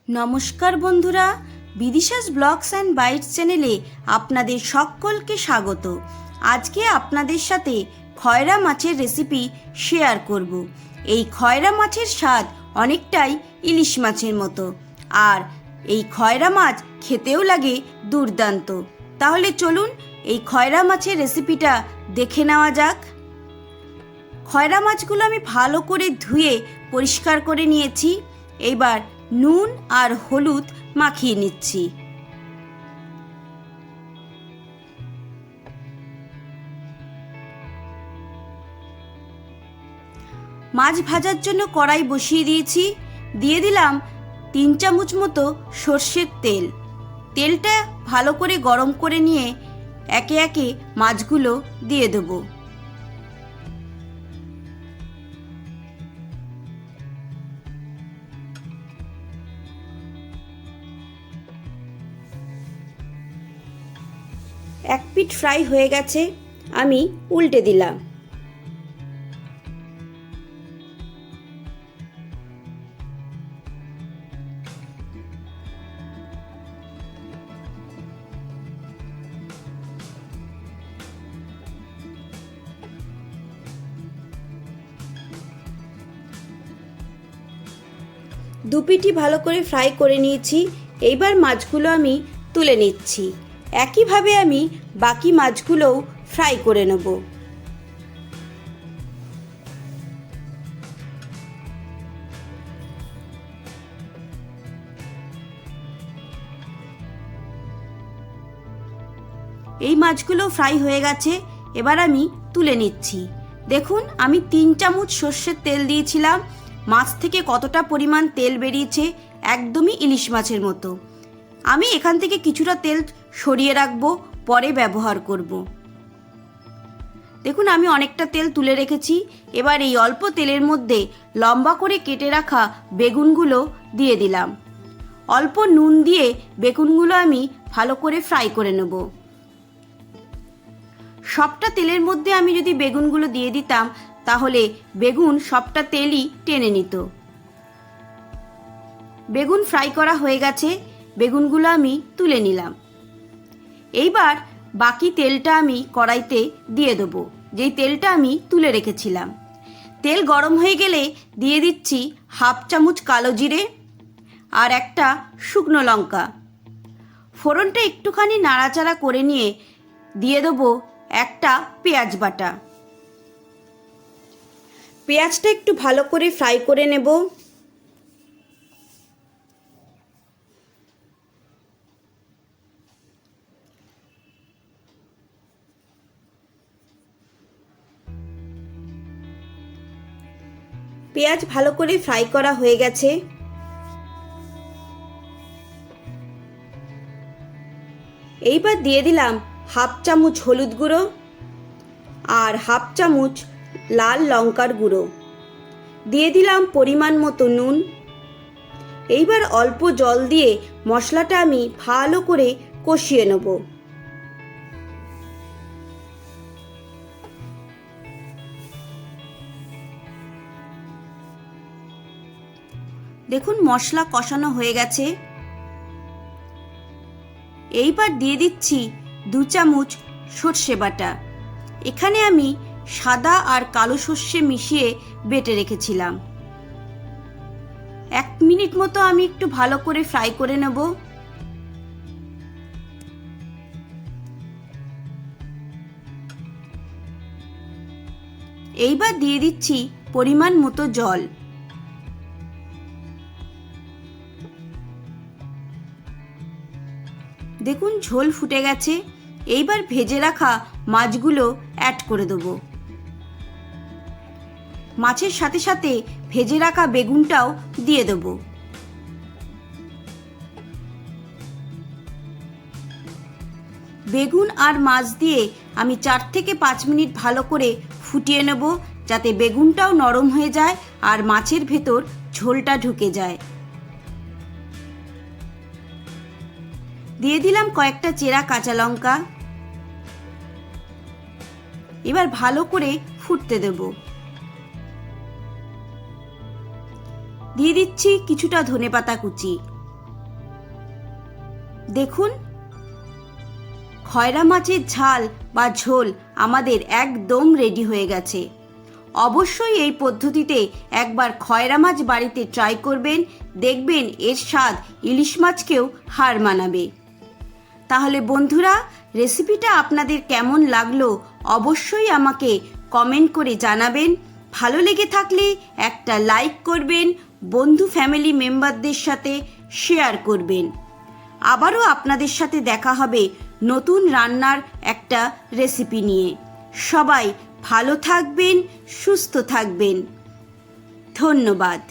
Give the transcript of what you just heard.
নমস্কার বন্ধুরা, বিদিশাস blogs and bytes চ্যানেলে আপনাদের সকলকে স্বাগত। আজকে আপনাদের সাথে খয়রা মাছের রেসিপি শেয়ার করব। এই খয়রা মাছের স্বাদ অনেকটাই ইলিশ মাছের মতো, আর এই খয়রা মাছ খেতেও লাগে দুর্দান্ত। তাহলে চলুন এই খয়রা মাছের রেসিপিটা দেখে নেওয়া যাক। খয়রা মাছগুলো আমি ভালো করে ধুয়ে পরিষ্কার করে নিয়েছি। এবার নুন আর হলুদ মাখিয়ে নিচ্ছি। মাছ ভাজার জন্য কড়াই বসিয়ে দিয়েছি। দিয়ে দিলাম 3 চামচ মতো সর্ষের তেল। তেলটা ভালো করে গরম করে নিয়ে একে একে মাছগুলো দিয়ে দেবো। এক পিঠ ফ্রাই হয়ে গেছে, আমি উল্টে দিলাম। দু পিঠই ভালো করে ফ্রাই করে নিয়েছি। এইবার মাছগুলো আমি তুলে নিচ্ছি। একইভাবে আমি বাকি মাছগুলোও ফ্রাই করে নেব। এই মাছগুলো ফ্রাই হয়ে গেছে, এবার আমি তুলে নিচ্ছি। দেখুন, আমি 3 চামচ সর্ষের তেল দিয়েছিলাম। মাছ থেকে কতটা পরিমাণ তেল বেরিয়েছে, একদমই ইলিশ মাছের মতো। আমি এখান থেকে কিছুটা তেল সরিয়ে রাখবো, পরে ব্যবহার করব। দেখুন, আমি অনেকটা তেল তুলে রেখেছি। এবার এই অল্প তেলের মধ্যে লম্বা করে কেটে রাখা বেগুনগুলো দিয়ে দিলাম। অল্প নুন দিয়ে বেগুনগুলো আমি ভালো করে ফ্রাই করে নেব। সবটা তেলের মধ্যে আমি যদি বেগুনগুলো দিয়ে দিতাম, তাহলে বেগুন সবটা তেলই টেনে নিত। বেগুন ফ্রাই করা হয়ে গেছে, বেগুনগুলো আমি তুলে নিলাম। এইবার বাকি তেলটা আমি কড়াইতে দিয়ে দেবো, যেই তেলটা আমি তুলে রেখেছিলাম। তেল গরম হয়ে গেলে দিয়ে দিচ্ছি 1/2 চামচ কালো জিরে আর একটা শুকনো লঙ্কা। ফোড়নটা একটুখানি নাড়াচাড়া করে নিয়ে দিয়ে দেবো একটা পেঁয়াজ বাটা। পেঁয়াজটা একটু ভালো করে ফ্রাই করে নেব। পেঁয়াজ ভালো করে ফ্রাই করা হয়ে গেছে। এইবার দিয়ে দিলাম 1/2 চামচ হলুদ গুঁড়ো আর 1/2 চামচ লাল লঙ্কার গুঁড়ো। দিয়ে দিলাম পরিমাণ মতো নুন। এইবার অল্প জল দিয়ে মশলাটা আমি ভালো করে কষিয়ে নেব। দেখুন, মশলা কষানো হয়ে গেছে। এইবার দিয়ে দিচ্ছি 2 চামচ সর্ষে বাটা। এখানে আমি সাদা আর কালো সর্ষে মিশিয়ে বেটে রেখেছিলাম। 1 মিনিট মতো আমি একটু ভালো করে ফ্রাই করে নেব। এইবার দিয়ে দিচ্ছি পরিমাণ মতো জল। দেখুন, ঝোল ফুটে গেছে। এইবার ভেজে রাখা মাছগুলো অ্যাড করে দেবো। মাছের সাথে সাথে ভেজে রাখা বেগুনটাও দিয়ে দেবো। বেগুন আর মাছ দিয়ে আমি 4 থেকে 5 মিনিট ভালো করে ফুটিয়ে নেব, যাতে বেগুনটাও নরম হয়ে যায় আর মাছের ভেতর ঝোলটা ঢুকে যায়। দিয়ে দিলাম কয়েকটা চেরা কাঁচা লঙ্কা। এবার ভালো করে ফুটতে দেব। দিয়ে দিচ্ছি কিছুটা ধনেপাতা কুচি। দেখুন, খয়রা মাছের ঝাল বা ঝোল আমাদের একদম রেডি হয়ে গেছে। অবশ্যই এই পদ্ধতিতে একবার খয়রা মাছ বাড়িতে ট্রাই করবেন, দেখবেন এর স্বাদ ইলিশ মাছকেও হার মানাবে। তাহলে বন্ধুরা, রেসিপিটা আপনাদের কেমন লাগলো অবশ্যই আমাকে কমেন্ট করে জানাবেন। ভালো লেগে থাকলে একটা লাইক করবেন, বন্ধু ফ্যামিলি মেম্বারদের সাথে শেয়ার করবেন। আবারও আপনাদের সাথে দেখা হবে নতুন রান্নার একটা রেসিপি নিয়ে। সবাই ভালো থাকবেন, সুস্থ থাকবেন। ধন্যবাদ।